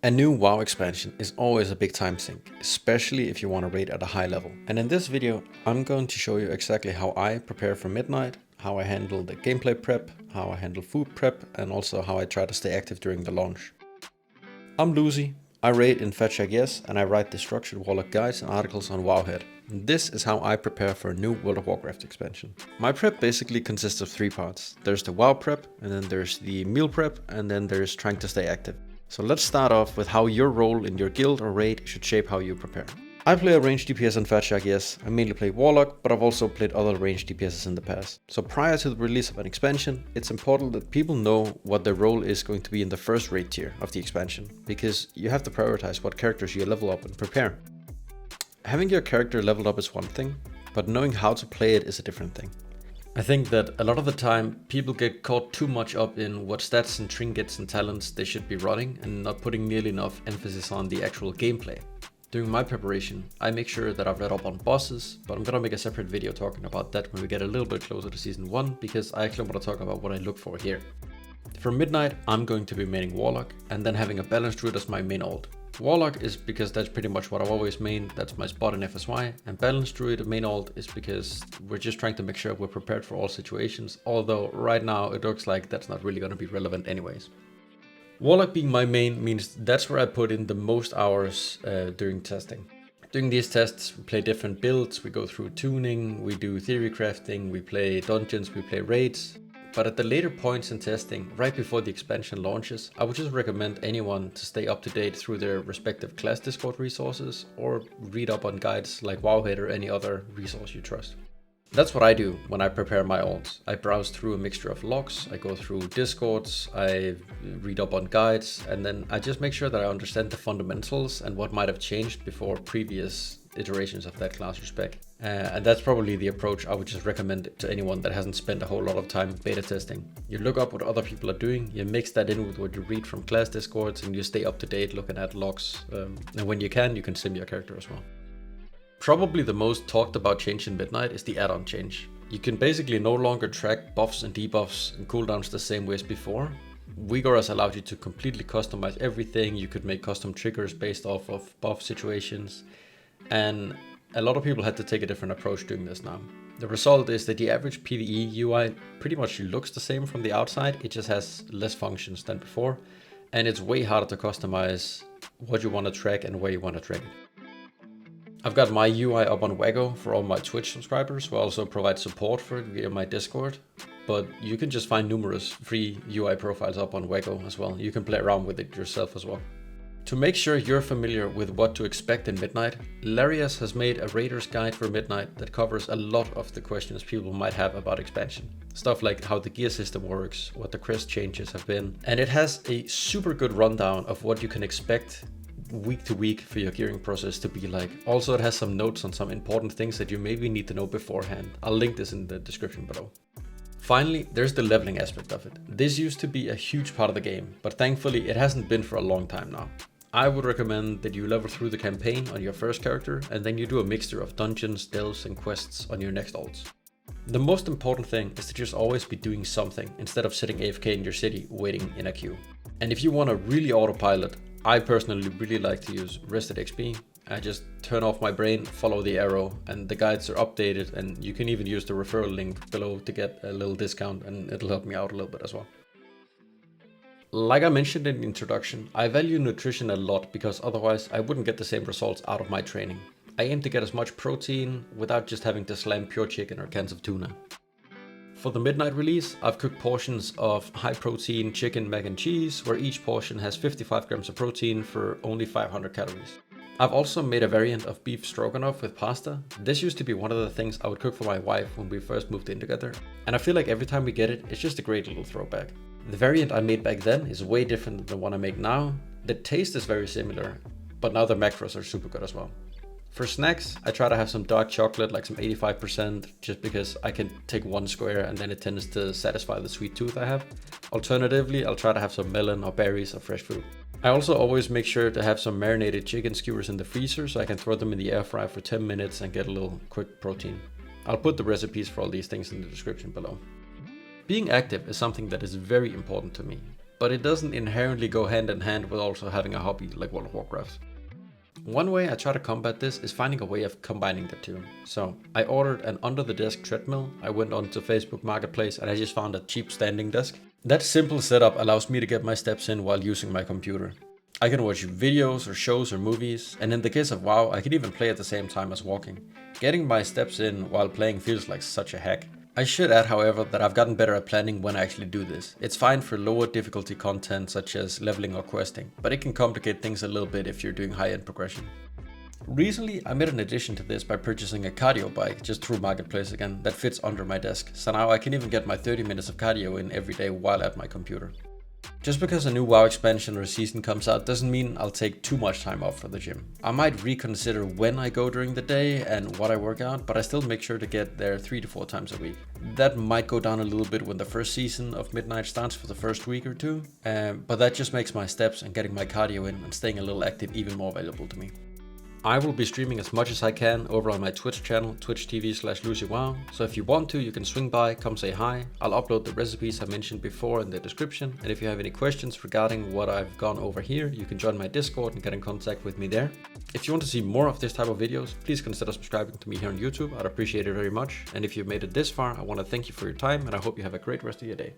A new WoW expansion is always a big time sink, especially if you want to raid at a high level. And in this video, I'm going to show you exactly how I prepare for Midnight, how I handle the gameplay prep, how I handle food prep, and also how I try to stay active during the launch. I'm Lucy, I raid in Fetch Yes, and I write the structured Warlock guides and articles on Wowhead. This is how I prepare for a new World of Warcraft expansion. My prep basically consists of three parts. There's the WoW prep, and then there's the meal prep, and then there's trying to stay active. So let's start off with how your role in your guild or raid should shape how you prepare. I play a ranged DPS in Fetch Yes. I mainly play Warlock, but I've also played other ranged DPSs in the past. So prior to the release of an expansion, it's important that people know what their role is going to be in the first raid tier of the expansion, because you have to prioritize what characters you level up and prepare. Having your character leveled up is one thing, but knowing how to play it is a different thing. I think that a lot of the time people get caught too much up in what stats and trinkets and talents they should be running and not putting nearly enough emphasis on the actual gameplay. During my preparation, I make sure that I've read up on bosses, but I'm gonna make a separate video talking about that when we get a little bit closer to season 1, because I actually want to talk about what I look for here. For Midnight, I'm going to be maining Warlock and then having a balanced druid as my main ult. Warlock is because that's pretty much what I've always mained, that's my spot in FSY, and balanced druid main ult is because we're just trying to make sure we're prepared for all situations, although right now it looks like that's not really going to be relevant anyways. Warlock being my main means that's where I put in the most hours during testing. During these tests we play different builds, we go through tuning, we do theory crafting, we play dungeons, we play raids. But at the later points in testing, right before the expansion launches, I would just recommend anyone to stay up to date through their respective class Discord resources or read up on guides like Wowhead or any other resource you trust. That's what I do when I prepare my ults. I browse through a mixture of logs, I go through Discords, I read up on guides, and then I just make sure that I understand the fundamentals and what might have changed before previous iterations of that class or spec. And that's probably the approach I would just recommend to anyone that hasn't spent a whole lot of time beta testing. You look up what other people are doing, you mix that in with what you read from class Discords, and you stay up to date looking at logs. And when you can sim your character as well. Probably the most talked about change in Midnight is the add-on change. You can basically no longer track buffs and debuffs and cooldowns the same way as before. Vigor allowed you to completely customize everything. You could make custom triggers based off of buff situations. And a lot of people had to take a different approach doing this now. The result is that the average PvE UI pretty much looks the same from the outside, it just has less functions than before, and it's way harder to customize what you want to track and where you want to track it. I've got my UI up on Wago for all my Twitch subscribers, who also provide support for it via my Discord, but you can just find numerous free UI profiles up on Wago as well. You can play around with it yourself as well. To make sure you're familiar with what to expect in Midnight, Larias has made a Raider's Guide for Midnight that covers a lot of the questions people might have about expansion. Stuff like how the gear system works, what the crest changes have been, and it has a super good rundown of what you can expect week to week for your gearing process to be like. Also, it has some notes on some important things that you maybe need to know beforehand. I'll link this in the description below. Finally, there's the leveling aspect of it. This used to be a huge part of the game, but thankfully it hasn't been for a long time now. I would recommend that you level through the campaign on your first character, and then you do a mixture of dungeons, delves, and quests on your next ults. The most important thing is to just always be doing something instead of sitting AFK in your city waiting in a queue. And if you want to really autopilot, I personally really like to use Rested XP. I just turn off my brain, follow the arrow, and the guides are updated, and you can even use the referral link below to get a little discount, and it'll help me out a little bit as well. Like I mentioned in the introduction, I value nutrition a lot because otherwise I wouldn't get the same results out of my training. I aim to get as much protein without just having to slam pure chicken or cans of tuna. For the Midnight release, I've cooked portions of high protein chicken mac and cheese, where each portion has 55 grams of protein for only 500 calories. I've also made a variant of beef stroganoff with pasta. This used to be one of the things I would cook for my wife when we first moved in together, and I feel like every time we get it, it's just a great little throwback. The variant I made back then is way different than the one I make now. The taste is very similar, but now the macros are super good as well. For snacks, I try to have some dark chocolate, like some 85%, just because I can take one square and then it tends to satisfy the sweet tooth I have. Alternatively, I'll try to have some melon or berries or fresh fruit. I also always make sure to have some marinated chicken skewers in the freezer so I can throw them in the air fryer for 10 minutes and get a little quick protein. I'll put the recipes for all these things in the description below. Being active is something that is very important to me. but it doesn't inherently go hand in hand with also having a hobby like World of Warcraft. One way I try to combat this is finding a way of combining the two. So I ordered an under the desk treadmill. I went onto Facebook Marketplace and I just found a cheap standing desk. That simple setup allows me to get my steps in while using my computer. I can watch videos or shows or movies, and in the case of WoW, I can even play at the same time as walking. Getting my steps in while playing feels like such a hack. I should add, however, that I've gotten better at planning when I actually do this. It's fine for lower difficulty content such as leveling or questing, but it can complicate things a little bit if you're doing high-end progression. Recently, I made an addition to this by purchasing a cardio bike just through Marketplace again that fits under my desk, so now I can even get my 30 minutes of cardio in every day while at my computer. Just because a new WoW expansion or season comes out doesn't mean I'll take too much time off for the gym. I might reconsider when I go during the day and what I work out, but I still make sure to get there 3 to 4 times a week. That might go down a little bit when the first season of Midnight starts for the first week or two, but that just makes my steps and getting my cardio in and staying a little active even more valuable to me. I will be streaming as much as I can over on my Twitch channel, twitch.tv/LucyWow. So if you want to, you can swing by, come say hi. I'll upload the recipes I mentioned before in the description. And if you have any questions regarding what I've gone over here, you can join my Discord and get in contact with me there. If you want to see more of this type of videos, please consider subscribing to me here on YouTube. I'd appreciate it very much. And if you've made it this far, I want to thank you for your time and I hope you have a great rest of your day.